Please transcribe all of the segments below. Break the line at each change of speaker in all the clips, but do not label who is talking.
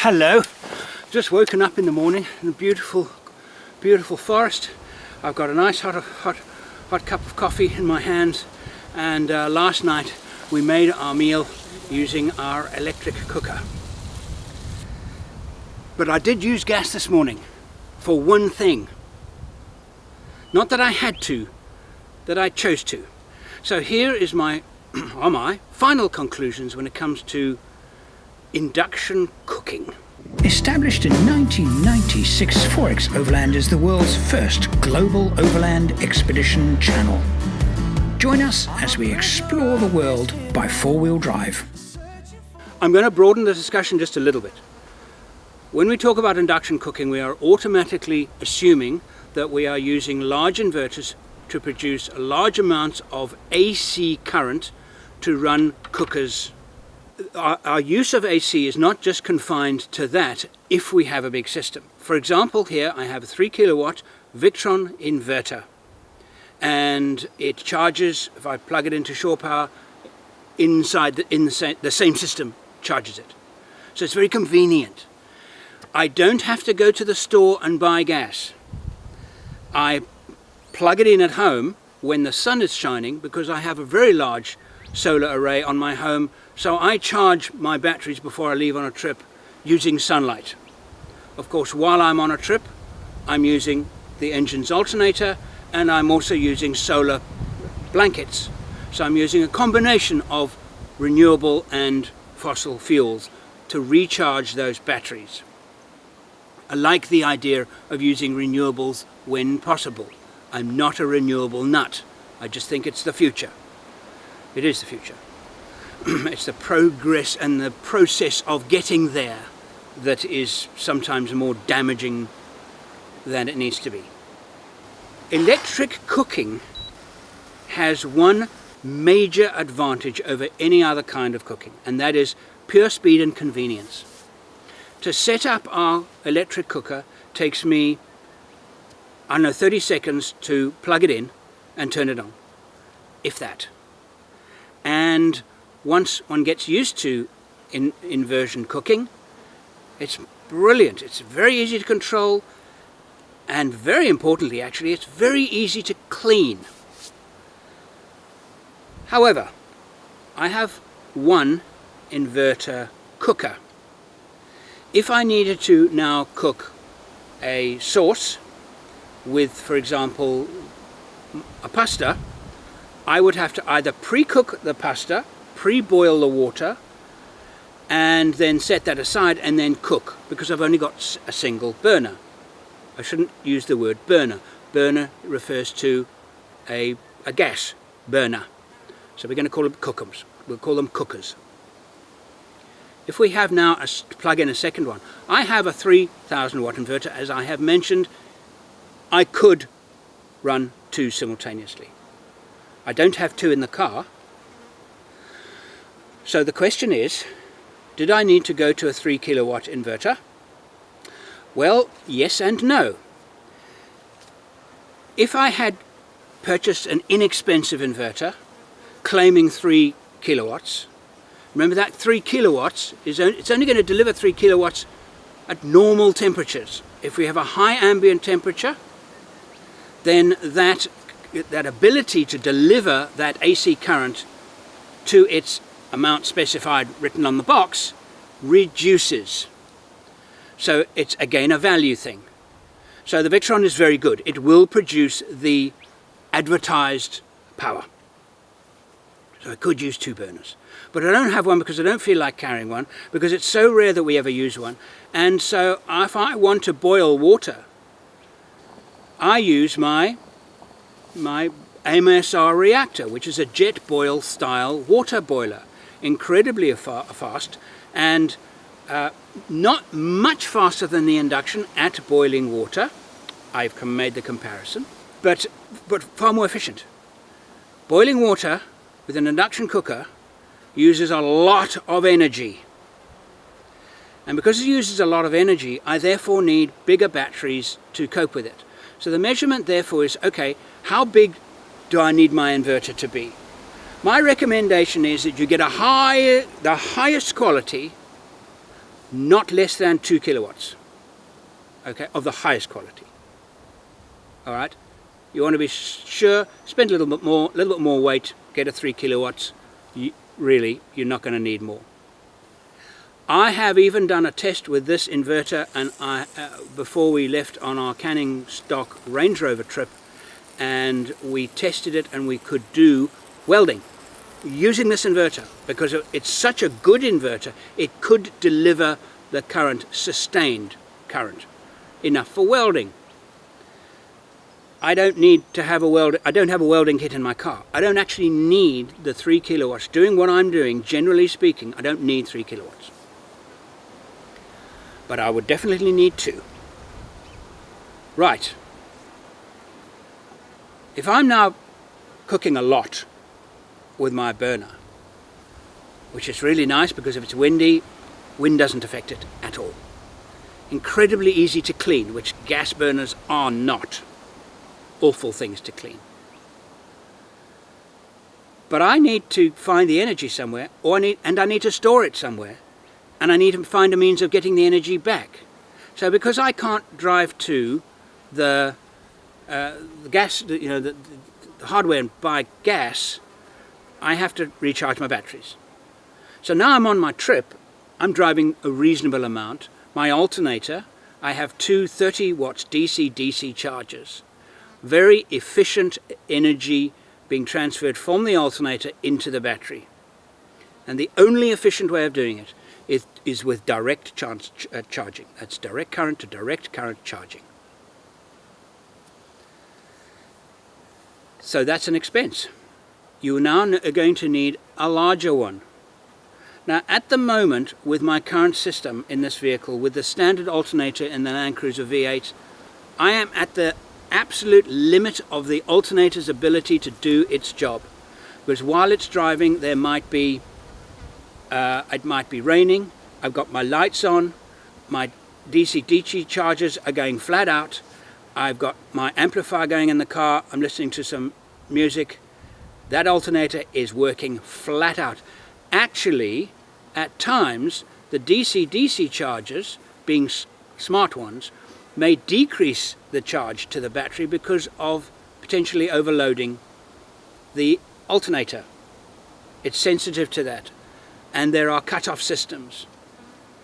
Hello, just woken up in the morning in a beautiful forest. I've got a nice hot cup of coffee in my hands, and last night we made our meal using our electric cooker. But I did use gas this morning for one thing. Not that I had to, that I chose to. So here is my final conclusions when it comes to induction cooking. Established in 1996, Forex Overland is the world's first global overland expedition channel. Join us as we explore the world by four-wheel drive. I'm going to broaden the discussion just a little bit. When we talk about induction cooking, we are automatically assuming that we are using large inverters to produce large amounts of AC current to run cookers. Our use of AC is not just confined to that if we have a big system. For example, here I have a 3 kilowatt Victron inverter, and it charges, if I plug it into shore power, inside the same system charges it. So it's very convenient. I don't have to go to the store and buy gas. I plug it in at home when the sun is shining, because I have a very large solar array on my home, so I charge my batteries before I leave on a trip using sunlight. Of course, while I'm on a trip, I'm using the engine's alternator, and I'm also using solar blankets. So I'm using a combination of renewable and fossil fuels to recharge those batteries. I like the idea of using renewables when possible. I'm not a renewable nut. I just think it's the future. It is the future. It's the progress and the process of getting there that is sometimes more damaging than it needs to be. Electric cooking has one major advantage over any other kind of cooking, and that is pure speed and convenience. To set up our electric cooker takes me, 30 seconds to plug it in and turn it on, if that. And once one gets used to inversion cooking, it's brilliant. It's very easy to control, and very importantly, actually, it's very easy to clean. However, I have one inverter cooker. If I needed to now cook a sauce with, for example, a pasta, I would have to either pre-cook the pasta, pre-boil the water, and then set that aside and then cook, because I've only got a single burner. I shouldn't use the word burner. Burner refers to a gas burner. So we're going to call them cookums. We'll call them cookers. If we have now plug in a second one, I have a 3000 watt inverter. As I have mentioned, I could run two simultaneously. I don't have two in the car. So the question is, did I need to go to a 3 kilowatt inverter? Well, yes and no. If I had purchased an inexpensive inverter claiming 3 kilowatts, remember that 3 kilowatts it's only going to deliver 3 kilowatts at normal temperatures. If we have a high ambient temperature, then that ability to deliver that AC current to its amount specified written on the box reduces. So it's again a value thing. So the Victron is very good. It will produce the advertised power. So I could use two burners. But I don't have one because I don't feel like carrying one, because it's so rare that we ever use one. And so if I want to boil water, I use my MSR reactor, which is a jet boil style water boiler. Incredibly fast, and not much faster than the induction at boiling water. I've made the comparison, but far more efficient. Boiling water with an induction cooker uses a lot of energy, and because it uses a lot of energy, I therefore need bigger batteries to cope with it. So the measurement therefore is, okay, how big do I need my inverter to be? My recommendation is that you get the highest quality not less than 2 kilowatts, okay, of the highest quality. All right, you want to be sure, spend a little bit more weight, get a 3 kilowatts. Really, you're not going to need more. I have even done a test with this inverter, and before we left on our Canning stock Range Rover trip, and we tested it, and we could do welding using this inverter, because it's such a good inverter. It could deliver the current, sustained current, enough for welding. I don't need to have a weld. I don't have a welding kit in my car. I don't actually need the 3 kilowatts. Doing what I'm doing, generally speaking, I don't need 3 kilowatts. But I would definitely need 2. Right. If I'm now cooking a lot with my burner, which is really nice because if it's windy, wind doesn't affect it at all. Incredibly easy to clean, which gas burners are not. Awful things to clean. But I need to find the energy somewhere, and I need to store it somewhere, and I need to find a means of getting the energy back. So because I can't drive to the gas, the hardware and buy gas, I have to recharge my batteries. So now I'm on my trip. I'm driving a reasonable amount. My alternator, I have 2 30 watts DC-DC chargers. Very efficient energy being transferred from the alternator into the battery. And the only efficient way of doing it is with direct charging. That's direct current to direct current charging. So that's an expense. You now are going to need a larger one. Now at the moment, with my current system in this vehicle, with the standard alternator in the Land Cruiser V8, I am at the absolute limit of the alternator's ability to do its job, because while it's driving there might be it might be raining, I've got my lights on, my DC-DC chargers are going flat out, I've got my amplifier going in the car, I'm listening to some music, that alternator is working flat out. Actually, at times the DC-DC chargers, being smart ones, may decrease the charge to the battery because of potentially overloading the alternator. It's sensitive to that, and there are cut-off systems.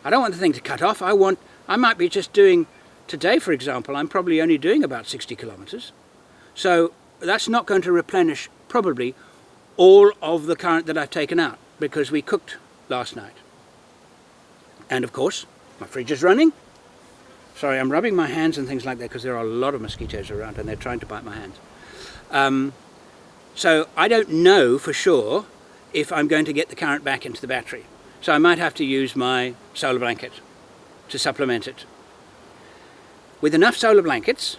I don't want the thing to cut off. I might be just doing, today for example, I'm probably only doing about 60 kilometers. So that's not going to replenish probably all of the current that I've taken out, because we cooked last night. And of course, my fridge is running. Sorry, I'm rubbing my hands and things like that because there are a lot of mosquitoes around and they're trying to bite my hands. So I don't know for sure if I'm going to get the current back into the battery. So I might have to use my solar blanket to supplement it. With enough solar blankets,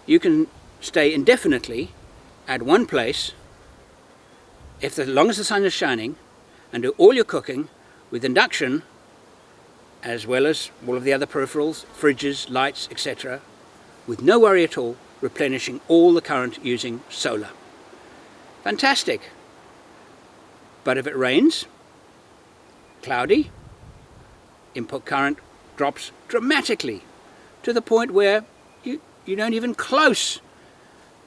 you can stay indefinitely at one place, as long as the sun is shining, and do all your cooking with induction, as well as all of the other peripherals, fridges, lights, etc., with no worry at all, replenishing all the current using solar. Fantastic. But if it rains, cloudy, input current drops dramatically to the point where you don't even close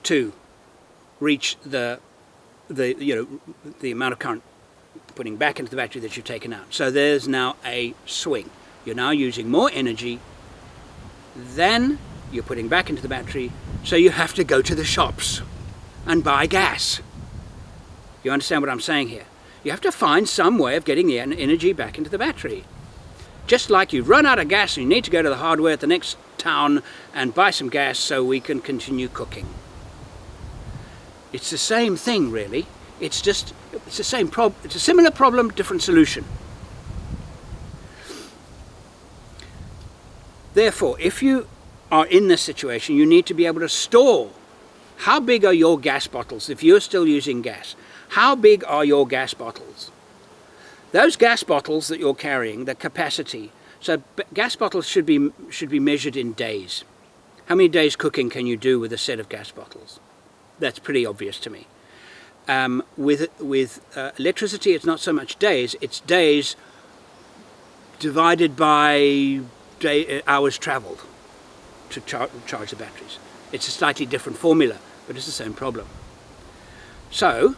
to reach the amount of current putting back into the battery that you've taken out. So there's now a swing. You're now using more energy than you're putting back into the battery, so you have to go to the shops and buy gas. You understand what I'm saying here? You have to find some way of getting the energy back into the battery. Just like you've run out of gas and you need to go to the hardware at the next town and buy some gas so we can continue cooking. It's the same thing, really. It's the same problem. It's a similar problem, different solution. Therefore, if you are in this situation, you need to be able to store. How big are your gas bottles if you're still using gas? How big are your gas bottles? Those gas bottles that you're carrying, the capacity, so gas bottles should be measured in days. How many days cooking can you do with a set of gas bottles? That's pretty obvious to me. With electricity, it's not so much days, it's days divided by hours travelled to charge the batteries. It's a slightly different formula, but it's the same problem. So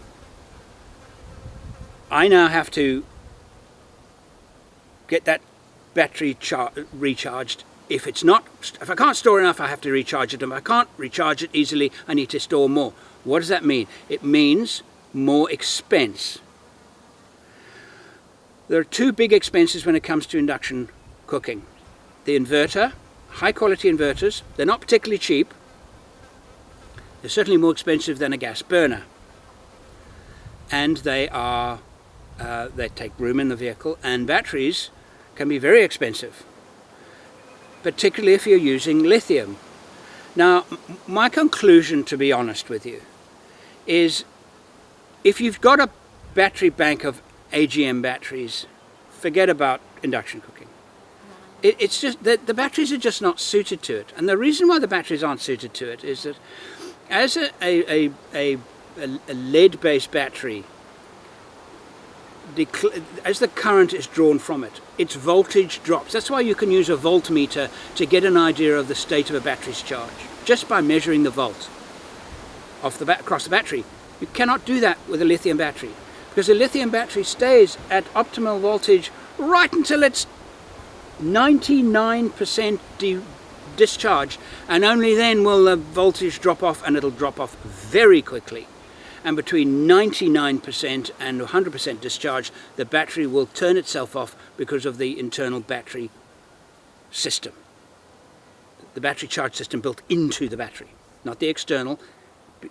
I now have to get that battery recharged. If I can't store enough, I have to recharge it. And if I can't recharge it easily, I need to store more. What does that mean? It means more expense. There are two big expenses when it comes to induction cooking. The inverter, high quality inverters, they're not particularly cheap. They're certainly more expensive than a gas burner. And they take room in the vehicle, and batteries can be very expensive, particularly if you're using lithium. Now, my conclusion, to be honest with you, is if you've got a battery bank of AGM batteries, forget about induction cooking. It's just that the batteries are just not suited to it. And the reason why the batteries aren't suited to it is that as a lead-based battery, as the current is drawn from it, its voltage drops. That's why you can use a voltmeter to get an idea of the state of a battery's charge, just by measuring the volt across the battery. You cannot do that with a lithium battery, because a lithium battery stays at optimal voltage right until it's 99% discharged, and only then will the voltage drop off, and it'll drop off very quickly. And between 99% and 100% discharge, the battery will turn itself off because of the internal battery system. The battery charge system built into the battery, not the external.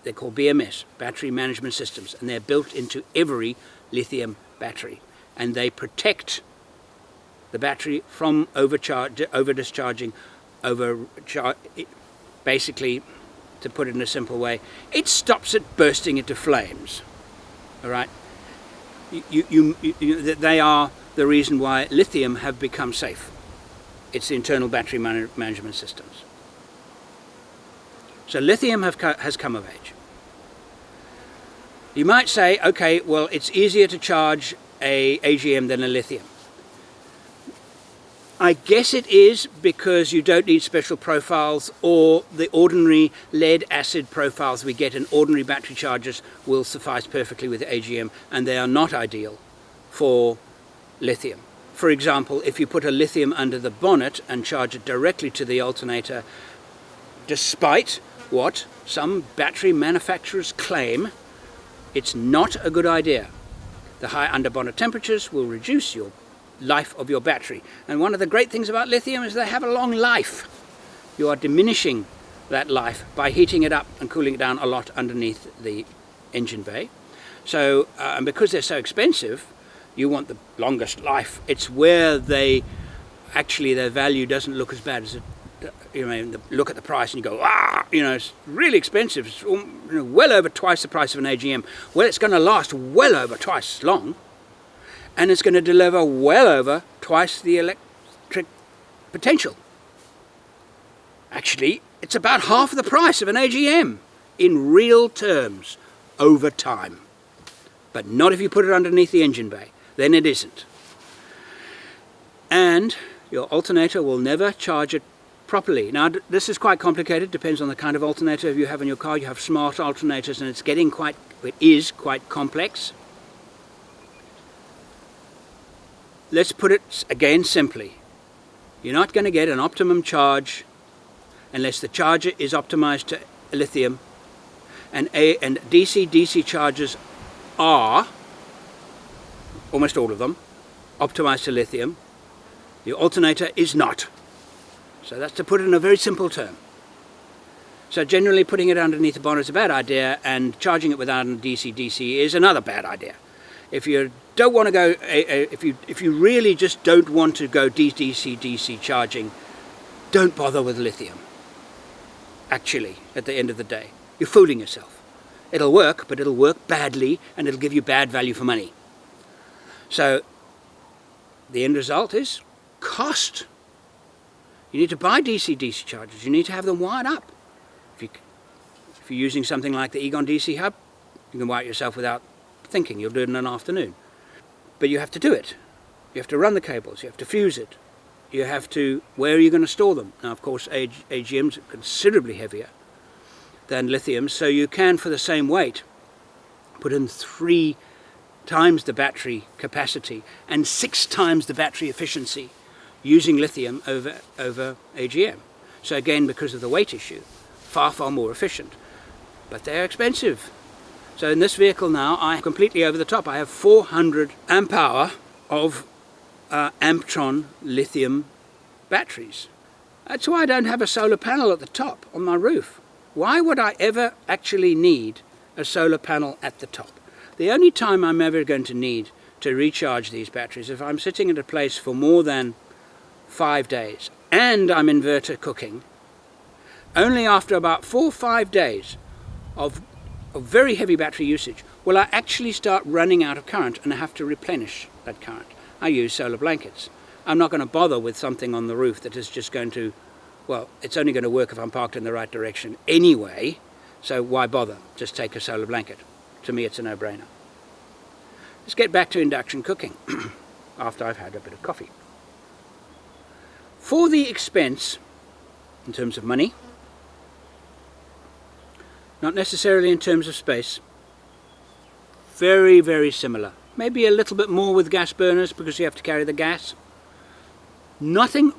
They're called BMS, battery management systems, and they're built into every lithium battery. And they protect the battery from over-discharging, basically, to put it in a simple way, it stops it bursting into flames. All right? They are the reason why lithium have become safe. It's the internal battery management systems. So lithium has come of age. You might say, okay, well, it's easier to charge a AGM than a lithium. I guess it is, because you don't need special profiles, or the ordinary lead acid profiles we get in ordinary battery chargers will suffice perfectly with the AGM, and they are not ideal for lithium. For example, if you put a lithium under the bonnet and charge it directly to the alternator, despite what some battery manufacturers claim, it's not a good idea. The high under bonnet temperatures will reduce your life of your battery. And one of the great things about lithium is they have a long life. You are diminishing that life by heating it up and cooling it down a lot underneath the engine bay. So, and because they're so expensive, you want the longest life. It's where their value doesn't look as bad as it. Look at the price and you go, it's really expensive. It's well over twice the price of an AGM. Well, it's going to last well over twice as long, and it's going to deliver well over twice the electric potential. Actually, it's about half the price of an AGM in real terms over time. But not if you put it underneath the engine bay. Then it isn't. And your alternator will never charge it properly. Now, this is quite complicated. Depends on the kind of alternator you have in your car. You have smart alternators, and it is quite complex. Let's put it again simply. You're not going to get an optimum charge unless the charger is optimized to lithium, and DC chargers are, almost all of them, optimized to lithium. The alternator is not. So that's to put it in a very simple term. So generally putting it underneath the bonnet is a bad idea, and charging it without a DC is another bad idea. If you don't want to go, if you really just don't want to go DC charging, don't bother with lithium. Actually, at the end of the day, you're fooling yourself. It'll work, but it'll work badly, and it'll give you bad value for money. So the end result is cost. You need to buy DC chargers. You need to have them wired up. If you're using something like the Egon DC hub, you can wire it yourself without thinking. You'll do it in an afternoon. But you have to do it. You have to run the cables, you have to fuse it, you have to, where are you going to store them? Now of course AGMs are considerably heavier than lithium, so you can, for the same weight, put in 3 times the battery capacity and 6 times the battery efficiency using lithium over AGM. So again, because of the weight issue, far more efficient. But they're expensive. So in this vehicle now, I'm completely over the top. I have 400 amp hour of Amptron lithium batteries. That's why I don't have a solar panel at the top on my roof. Why would I ever actually need a solar panel at the top? The only time I'm ever going to need to recharge these batteries is if I'm sitting at a place for more than 5 days and I'm inverter cooking. Only after about 4 or 5 days of very heavy battery usage will I actually start running out of current and I have to replenish that current. I use solar blankets. I'm not going to bother with something on the roof that is just going to, well, it's only going to work if I'm parked in the right direction anyway, so why bother? Just take a solar blanket. To me it's a no-brainer. Let's get back to induction cooking after I've had a bit of coffee. For the expense, in terms of money, not necessarily in terms of space, very similar. Maybe a little bit more with gas burners because you have to carry the gas. Nothing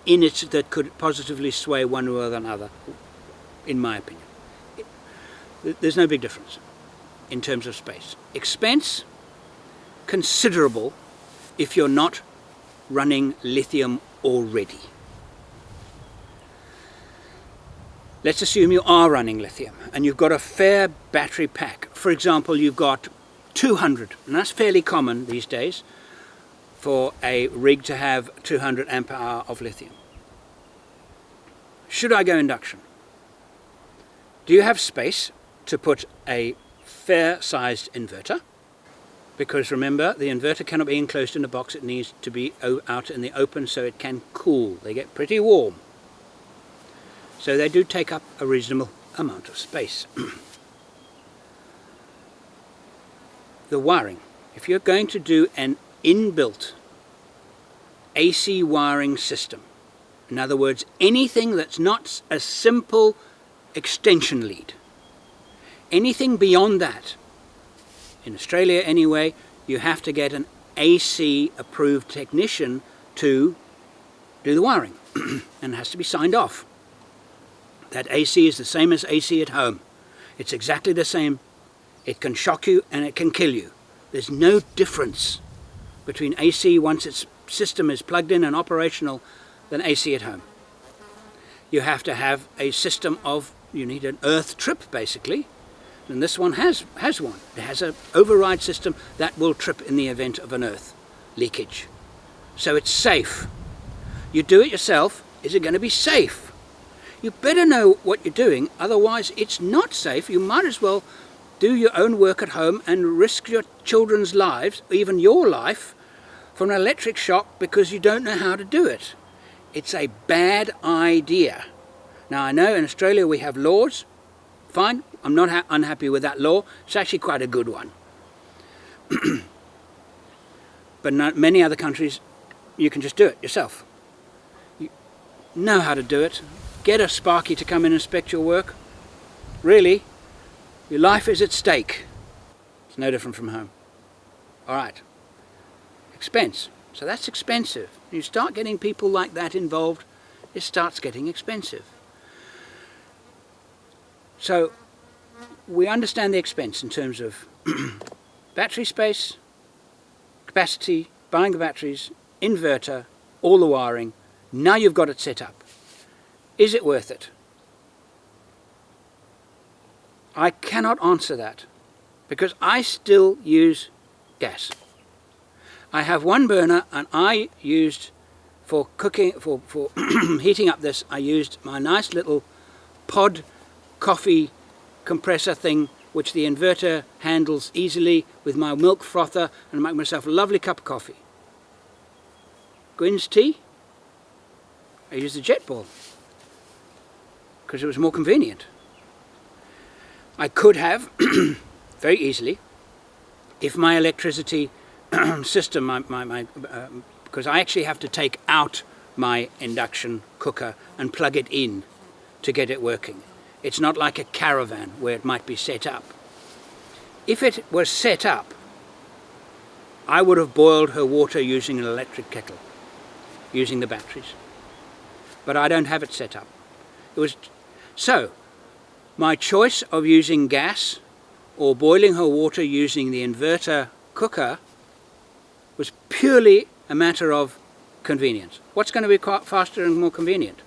in it that could positively sway one way or another, in my opinion. There's no big difference in terms of space. Expense, considerable if you're not running lithium already. Let's assume you are running lithium and you've got a fair battery pack. For example, you've got 200, and that's fairly common these days for a rig to have 200 amp hour of lithium. Should I go induction? Do you have space to put a fair-sized inverter? Because remember, the inverter cannot be enclosed in a box, it needs to be out in the open so it can cool. They get pretty warm. So they do take up a reasonable amount of space. The wiring. If you're going to do an inbuilt AC wiring system, in other words, anything that's not a simple extension lead, anything beyond that, in Australia anyway, you have to get an AC approved technician to do the wiring and it has to be signed off. That AC is the same as AC at home. It's exactly the same. It can shock you and it can kill you. There's no difference between AC once its system is plugged in and operational than AC at home. You have to have a system of, you need an earth trip basically, and this one has one. It has an override system that will trip in the event of an earth leakage. So it's safe. You do it yourself, is it going to be safe? You better know what you're doing, otherwise it's not safe. You might as well do your own work at home and risk your children's lives, even your life, from an electric shock because you don't know how to do it. It's a bad idea. Now I know in Australia we have laws. Fine, I'm not unhappy with that law. It's actually quite a good one. But in many other countries you can just do it yourself. You know how to do it. Get a Sparky to come and inspect your work. Really, your life is at stake. It's no different from home. All right. Expense. So that's expensive. You start getting people like that involved, it starts getting expensive. So we understand the expense in terms of battery space, capacity, buying the batteries, inverter, all the wiring. Now you've got it set up. Is it worth it? I cannot answer that because I still use gas. I have one burner and I used for cooking, for heating up this, I used my nice little pod coffee compressor thing which the inverter handles easily with my milk frother, and make myself a lovely cup of coffee. Gwynn's tea, I used a jet ball because it was more convenient. I could have, very easily, if my electricity system, because I actually have to take out my induction cooker and plug it in to get it working. It's not like a caravan where it might be set up. If it was set up, I would have boiled her water using an electric kettle, using the batteries. But I don't have it set up. So my choice of using gas or boiling her water using the inverter cooker was purely a matter of convenience. What's going to be quite faster and more convenient?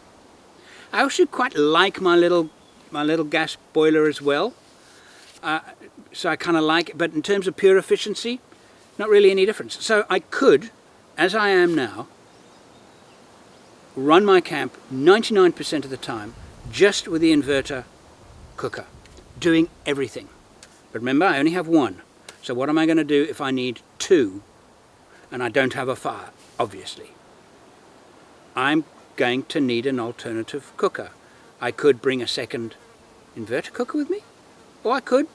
I actually quite like my little gas boiler as well. So I kind of like it, but in terms of pure efficiency, not really any difference. So I could, as I am now, run my camp 99% of the time just with the inverter cooker, doing everything. But remember, I only have one. So what am I going to do if I need two and I don't have a fire, obviously? I'm going to need an alternative cooker. I could bring a second inverter cooker with me, or I could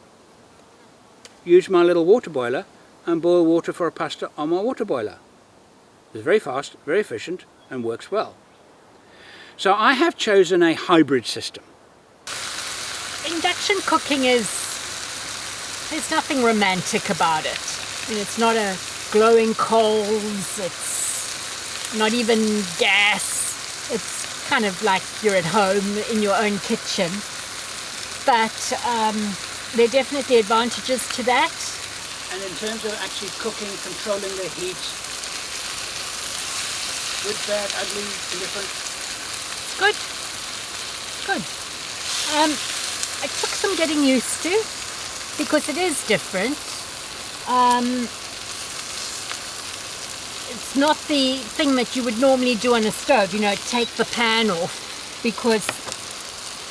use my little water boiler and boil water for a pasta on my water boiler. It's very fast, very efficient, and works well. So I have chosen a hybrid system.
Induction cooking there's nothing romantic about it. I mean, it's not a glowing coals, it's not even gas. It's kind of like you're at home in your own kitchen. But there are definitely advantages to that.
And in terms of actually cooking, controlling the heat, good, bad, ugly, indifferent?
Good. Good. It took some getting used to because it is different. It's not the thing that you would normally do on a stove, take the pan off, because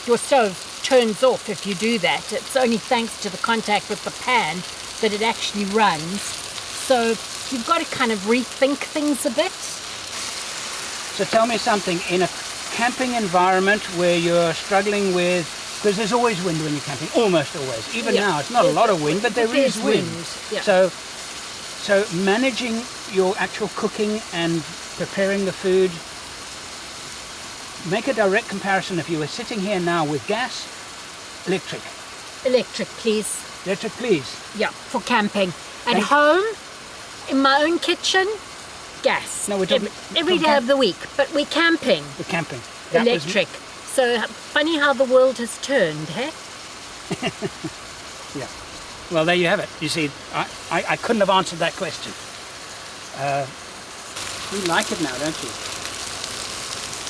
your stove turns off if you do that. It's only thanks to the contact with the pan that it actually runs. So you've got to kind of rethink things a bit.
So tell me something, in a camping environment where you're struggling with, because there's always wind when you're camping, almost always. Even now, it's not a lot of wind, but there is wind.
Yeah.
So managing your actual cooking and preparing the food, make a direct comparison if you were sitting here now with gas, electric.
Electric, please.
Electric, please.
Yeah, for camping. At home, in my own kitchen, gas.
No, we're talking
every day of the week, but we're camping.
We're camping.
Electric. So funny how the world has turned, hey?
Yeah. Well, there you have it. You see, I couldn't have answered that question. You like it now, don't you?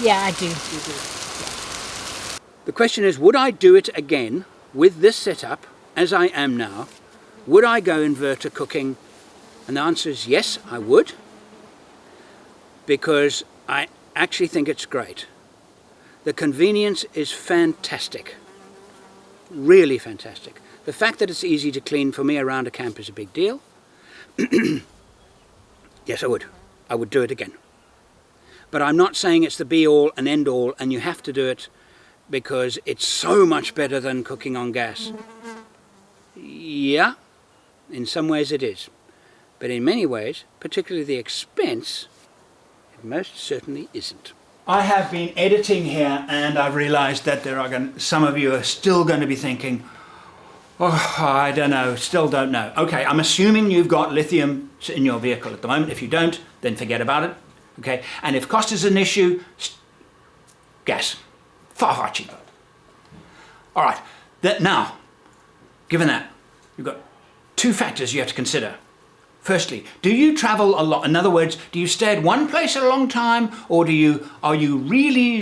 Yeah, I do.
You do. Yeah. The question is, would I do it again with this setup, as I am now? Would I go inverter cooking? And the answer is yes, I would. Because I actually think it's great. The convenience is fantastic. Really fantastic. The fact that it's easy to clean for me around a camp is a big deal. Yes, I would. I would do it again. But I'm not saying it's the be-all and end-all and you have to do it because it's so much better than cooking on gas. Yeah, in some ways it is. But in many ways, particularly the expense, it most certainly isn't. I have been editing here and I've realized that some of you are still going to be thinking, oh, I don't know, still don't know. Okay, I'm assuming you've got lithium in your vehicle at the moment. If you don't, then forget about it. Okay, and if cost is an issue, gas, far, far cheaper. All right, now, given that, you've got two factors you have to consider. Firstly, do you travel a lot? In other words, do you stay at one place a long time, or are you really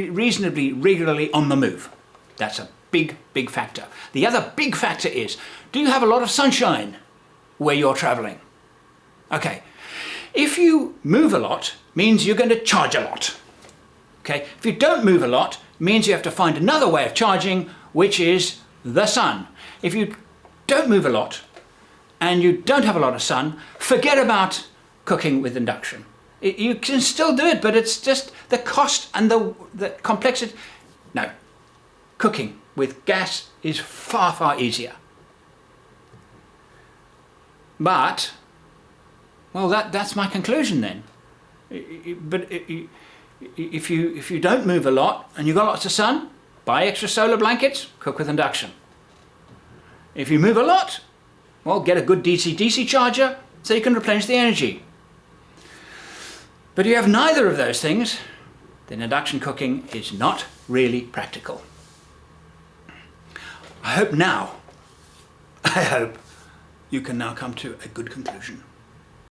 reasonably regularly on the move? That's a big, big factor. The other big factor is, do you have a lot of sunshine where you're traveling? Okay, if you move a lot, means you're going to charge a lot. Okay, if you don't move a lot, means you have to find another way of charging, which is the sun. If you don't move a lot, and you don't have a lot of sun, forget about cooking with induction. You can still do it, but it's just the cost and the complexity. No, cooking with gas is far, far easier. But Well, that's my conclusion then. But if you don't move a lot and you've got lots of sun, buy extra solar blankets, cook with induction. If you move a lot, well, get a good DC-DC charger so you can replenish the energy. But if you have neither of those things, then induction cooking is not really practical. I hope you can now come to a good conclusion.